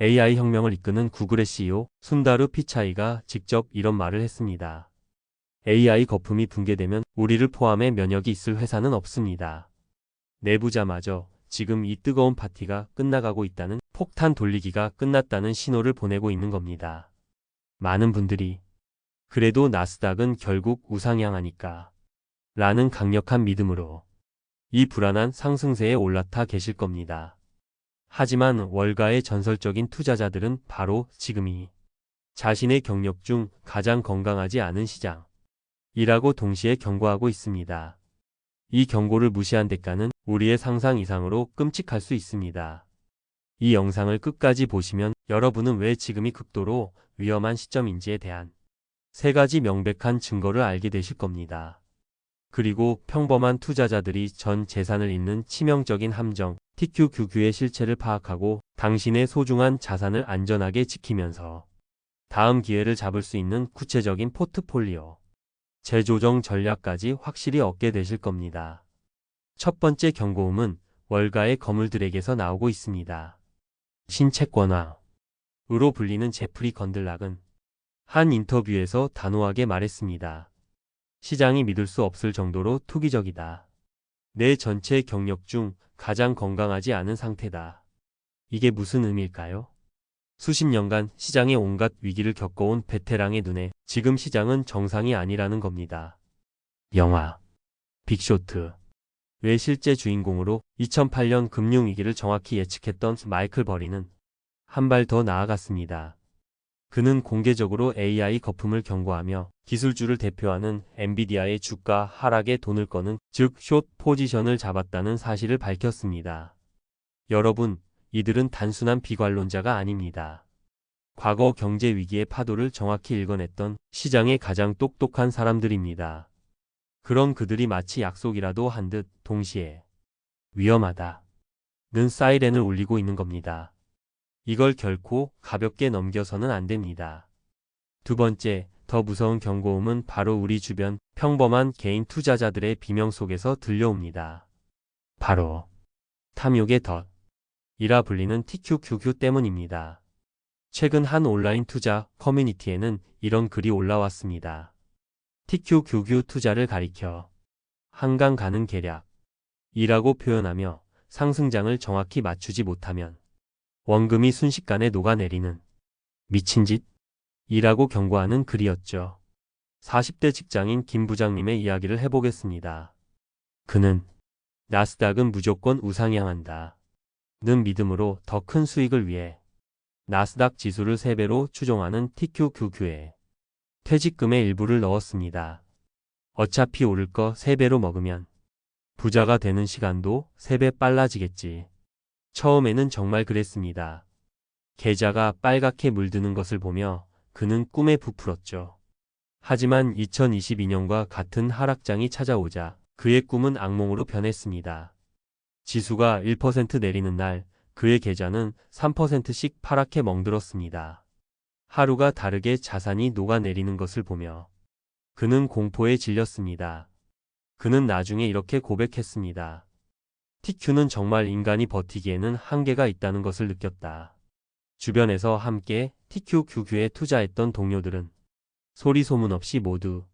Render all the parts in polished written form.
AI 혁명을 이끄는 구글의 CEO 순다르 피차이가 직접 이런 말을 했습니다. AI 거품이 붕괴되면 우리를 포함해 면역이 있을 회사는 없습니다. 내부자마저 지금 이 뜨거운 파티가 끝나가고 있다는, 폭탄 돌리기가 끝났다는 신호를 보내고 있는 겁니다. 많은 분들이 그래도 나스닥은 결국 우상향하니까 라는 강력한 믿음으로 이 불안한 상승세에 올라타 계실 겁니다. 하지만 월가의 전설적인 투자자들은 바로 지금이 자신의 경력 중 가장 건강하지 않은 시장이라고 동시에 경고하고 있습니다. 이 경고를 무시한 대가는 우리의 상상 이상으로 끔찍할 수 있습니다. 이 영상을 끝까지 보시면 여러분은 왜 지금이 극도로 위험한 시점인지에 대한 3가지 명백한 증거를 알게 되실 겁니다. 그리고 평범한 투자자들이 전 재산을 잇는 치명적인 함정, TQQQ의 실체를 파악하고 당신의 소중한 자산을 안전하게 지키면서 다음 기회를 잡을 수 있는 구체적인 포트폴리오 재조정 전략까지 확실히 얻게 되실 겁니다. 첫 번째 경고음은 월가의 거물들에게서 나오고 있습니다. 신채권왕으로 불리는 제프리 건들락은 한 인터뷰에서 단호하게 말했습니다. 시장이 믿을 수 없을 정도로 투기적이다. 내 전체 경력 중 가장 건강하지 않은 상태다. 이게 무슨 의미일까요? 수십 년간 시장의 온갖 위기를 겪어온 베테랑의 눈에 지금 시장은 정상이 아니라는 겁니다. 영화 빅쇼트 왜 실제 주인공으로 2008년 금융위기를 정확히 예측했던 마이클 버리는 한 발 더 나아갔습니다. 그는 공개적으로 AI 거품을 경고하며 기술주를 대표하는 엔비디아의 주가 하락에 돈을 거는, 즉 숏 포지션을 잡았다는 사실을 밝혔습니다. 여러분, 이들은 단순한 비관론자가 아닙니다. 과거 경제 위기의 파도를 정확히 읽어냈던 시장의 가장 똑똑한 사람들입니다. 그런 그들이 마치 약속이라도 한 듯 동시에 위험하다는 사이렌을 울리고 있는 겁니다. 이걸 결코 가볍게 넘겨서는 안 됩니다. 두 번째, 더 무서운 경고음은 바로 우리 주변 평범한 개인 투자자들의 비명 속에서 들려옵니다. 바로 탐욕의 덫이라 불리는 TQQQ 때문입니다. 최근 한 온라인 투자 커뮤니티에는 이런 글이 올라왔습니다. TQQQ 투자를 가리켜 한강 가는 계략이라고 표현하며 상승장을 정확히 맞추지 못하면 원금이 순식간에 녹아내리는 미친 짓이라고 경고하는 글이었죠. 40대 직장인 김 부장님의 이야기를 해보겠습니다. 그는 나스닥은 무조건 우상향한다 는 믿음으로 더 큰 수익을 위해 나스닥 지수를 3배로 추종하는 TQQQ에 퇴직금의 일부를 넣었습니다. 어차피 오를 거 3배로 먹으면 부자가 되는 시간도 3배 빨라지겠지. 처음에는 정말 그랬습니다. 계좌가 빨갛게 물드는 것을 보며 그는 꿈에 부풀었죠. 하지만 2022년과 같은 하락장이 찾아오자 그의 꿈은 악몽으로 변했습니다. 지수가 1% 내리는 날 그의 계좌는 3%씩 파랗게 멍들었습니다. 하루가 다르게 자산이 녹아내리는 것을 보며 그는 공포에 질렸습니다. 그는 나중에 이렇게 고백했습니다. TQ는 정말 인간이 버티기에는 한계가 있다는 것을 느꼈다. 주변에서 함께 TQQQ에 투자했던 동료들은 소리 소문 없이 모두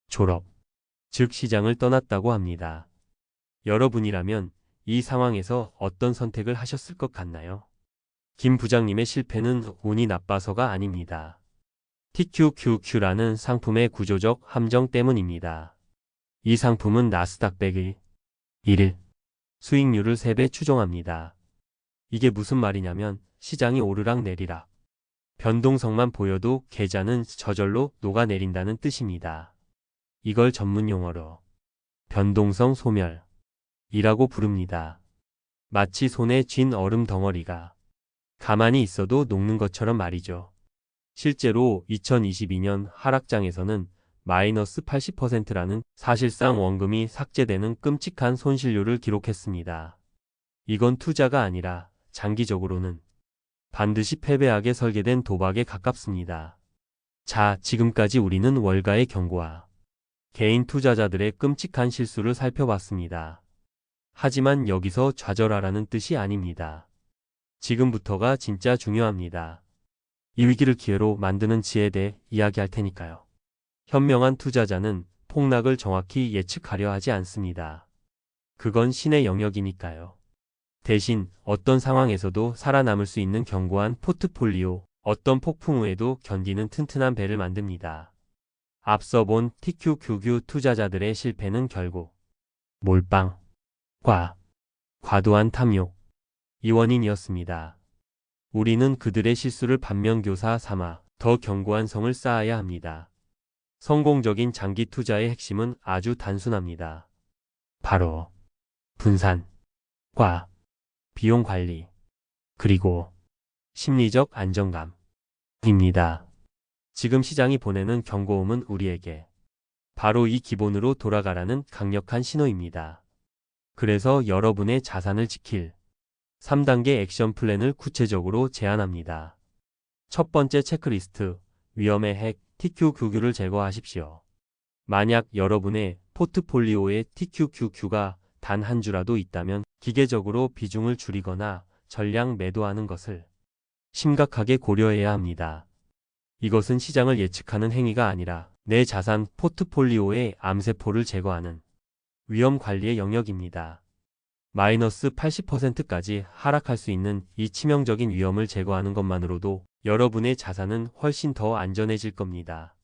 졸업, 즉 시장을 떠났다고 합니다. 여러분이라면 이 상황에서 어떤 선택을 하셨을 것 같나요? 김 부장님의 실패는 운이 나빠서가 아닙니다. TQQQ라는 상품의 구조적 함정 때문입니다. 이 상품은 나스닥 100의 1일 수익률을 3배 추종합니다. 이게 무슨 말이냐면 시장이 오르락 내리락 변동성만 보여도 계좌는 저절로 녹아내린다는 뜻입니다. 이걸 전문 용어로 변동성 소멸이라고 부릅니다. 마치 손에 쥔 얼음 덩어리가 가만히 있어도 녹는 것처럼 말이죠. 실제로 2022년 하락장에서는 마이너스 80%라는 사실상 원금이 삭제되는 끔찍한 손실률을 기록했습니다. 이건 투자가 아니라 장기적으로는 반드시 패배하게 설계된 도박에 가깝습니다. 자, 지금까지 우리는 월가의 경고와 개인 투자자들의 끔찍한 실수를 살펴봤습니다. 하지만 여기서 좌절하라는 뜻이 아닙니다. 지금부터가 진짜 중요합니다. 이 위기를 기회로 만드는 지혜에 대해 이야기할 테니까요. 현명한 투자자는 폭락을 정확히 예측하려 하지 않습니다. 그건 신의 영역이니까요. 대신 어떤 상황에서도 살아남을 수 있는 견고한 포트폴리오, 어떤 폭풍 후에도 견디는 튼튼한 배를 만듭니다. 앞서 본 TQQQ 투자자들의 실패는 결국 몰빵, 과도한 탐욕, 이 원인이었습니다. 우리는 그들의 실수를 반면교사 삼아 더 견고한 성을 쌓아야 합니다. 성공적인 장기 투자의 핵심은 아주 단순합니다. 바로 분산과 비용 관리, 그리고 심리적 안정감입니다. 지금 시장이 보내는 경고음은 우리에게 바로 이 기본으로 돌아가라는 강력한 신호입니다. 그래서 여러분의 자산을 지킬 3단계 액션 플랜을 구체적으로 제안합니다. 첫 번째 체크리스트, 위험의 핵 TQQQ를 제거하십시오. 만약 여러분의 포트폴리오에 TQQQ가 단 한 주라도 있다면 기계적으로 비중을 줄이거나 전량 매도하는 것을 심각하게 고려해야 합니다. 이것은 시장을 예측하는 행위가 아니라 내 자산 포트폴리오의 암세포를 제거하는 위험 관리의 영역입니다. 마이너스 80%까지 하락할 수 있는 이 치명적인 위험을 제거하는 것만으로도 여러분의 자산은 훨씬 더 안전해질 겁니다.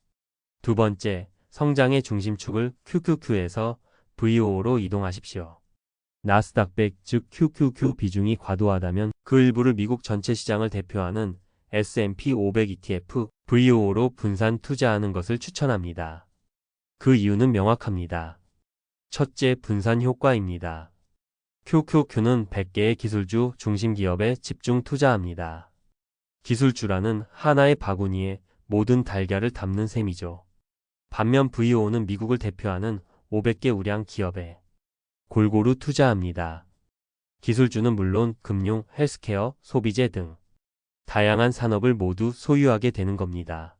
두 번째, 성장의 중심축을 QQQ에서 VO로 이동하십시오. 나스닥 100, 즉 QQQ 비중이 과도하다면 그 일부를 미국 전체 시장을 대표하는 S&P 500 ETF VO로 분산 투자하는 것을 추천합니다. 그 이유는 명확합니다. 첫째, 분산 효과입니다. QQQ는 100개의 기술주 중심 기업에 집중 투자합니다. 기술주라는 하나의 바구니에 모든 달걀을 담는 셈이죠. 반면 VO는 미국을 대표하는 500개 우량 기업에 골고루 투자합니다. 기술주는 물론 금융, 헬스케어, 소비재 등 다양한 산업을 모두 소유하게 되는 겁니다.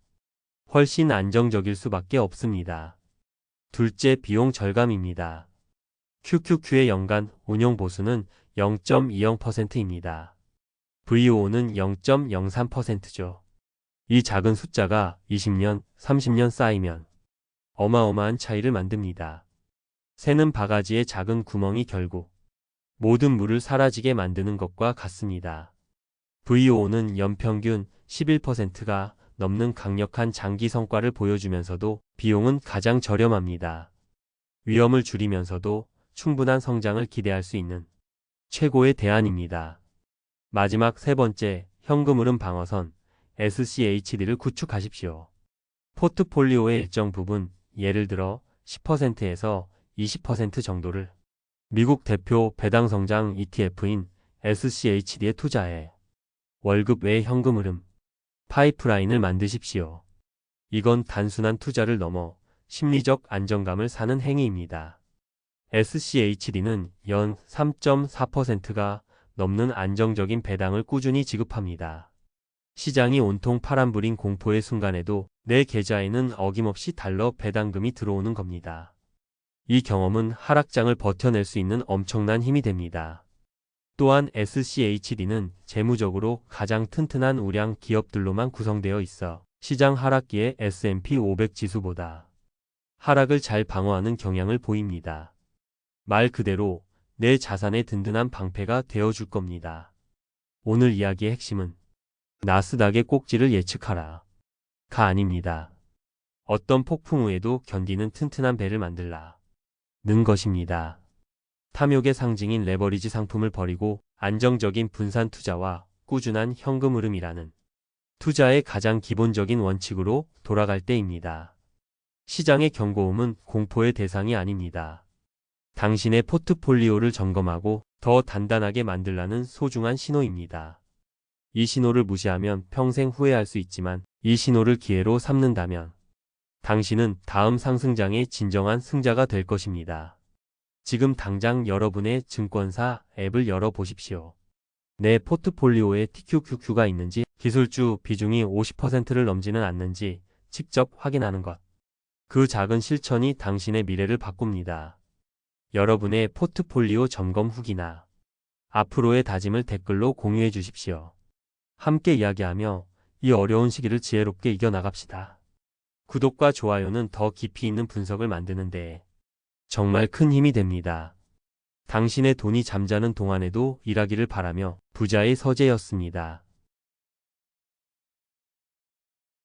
훨씬 안정적일 수밖에 없습니다. 둘째, 비용 절감입니다. QQQ의 연간 운용 보수는 0.20%입니다. VO는 0.03%죠. 이 작은 숫자가 20년, 30년 쌓이면 어마어마한 차이를 만듭니다. 새는 바가지의 작은 구멍이 결국 모든 물을 사라지게 만드는 것과 같습니다. VO는 연평균 11%가 넘는 강력한 장기 성과를 보여주면서도 비용은 가장 저렴합니다. 위험을 줄이면서도 충분한 성장을 기대할 수 있는 최고의 대안입니다. 마지막 세 번째, 현금 흐름 방어선 SCHD를 구축하십시오. 포트폴리오의 일정 부분, 예를 들어 10%에서 20% 정도를 미국 대표 배당 성장 ETF인 SCHD에 투자해 월급 외 현금 흐름 파이프라인을 만드십시오. 이건 단순한 투자를 넘어 심리적 안정감을 사는 행위입니다. SCHD는 연 3.4%가 넘는 안정적인 배당을 꾸준히 지급합니다. 시장이 온통 파란불인 공포의 순간에도 내 계좌에는 어김없이 달러 배당금이 들어오는 겁니다. 이 경험은 하락장을 버텨낼 수 있는 엄청난 힘이 됩니다. 또한 SCHD는 재무적으로 가장 튼튼한 우량 기업들로만 구성되어 있어 시장 하락기에 S&P 500 지수보다 하락을 잘 방어하는 경향을 보입니다. 말 그대로 내 자산의 든든한 방패가 되어줄 겁니다. 오늘 이야기의 핵심은 나스닥의 꼭지를 예측하라 가 아닙니다. 어떤 폭풍 후에도 견디는 튼튼한 배를 만들라 는 것입니다. 탐욕의 상징인 레버리지 상품을 버리고 안정적인 분산 투자와 꾸준한 현금 흐름이라는 투자의 가장 기본적인 원칙으로 돌아갈 때입니다. 시장의 경고음은 공포의 대상이 아닙니다. 당신의 포트폴리오를 점검하고 더 단단하게 만들라는 소중한 신호입니다. 이 신호를 무시하면 평생 후회할 수 있지만 이 신호를 기회로 삼는다면 당신은 다음 상승장의 진정한 승자가 될 것입니다. 지금 당장 여러분의 증권사 앱을 열어보십시오. 내 포트폴리오에 TQQQ가 있는지, 기술주 비중이 50%를 넘지는 않는지 직접 확인하는 것. 그 작은 실천이 당신의 미래를 바꿉니다. 여러분의 포트폴리오 점검 후기나 앞으로의 다짐을 댓글로 공유해 주십시오. 함께 이야기하며 이 어려운 시기를 지혜롭게 이겨나갑시다. 구독과 좋아요는 더 깊이 있는 분석을 만드는 데 정말 큰 힘이 됩니다. 당신의 돈이 잠자는 동안에도 일하기를 바라며 부자의 서재였습니다.